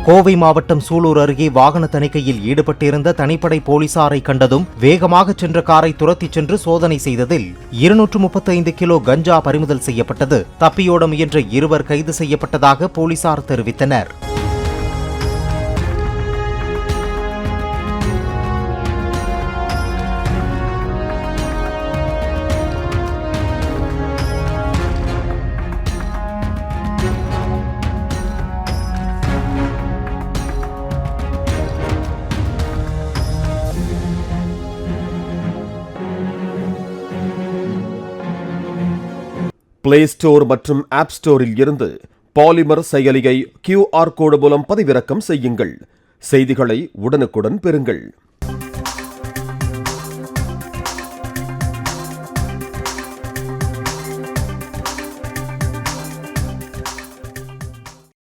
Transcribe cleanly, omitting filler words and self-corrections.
கோவை மாவட்டம் சூலூர் அருகே வாகன தணிக்கையில் ஈடுபட்டிருந்த தனிப்படை போலீசாரை கண்டதும் வேகமாக சென்ற காரை துரத்திச் சென்று சோதனை செய்ததில் 235 கிலோ கஞ்சா பறிமுதல் செய்யப்பட்டது. தப்பியோட முயன்ற இருவர் கைது செய்யப்பட்டதாக போலீசார் தெரிவித்தனர். பிளே ஸ்டோர் மற்றும் ஆப் ஸ்டோரில் இருந்து பாலிமர் செயலியை QR கோடு மூலம் பதிவிறக்கம் செய்யுங்கள். செய்திகளை உடனுக்குடன் பெறுங்கள்.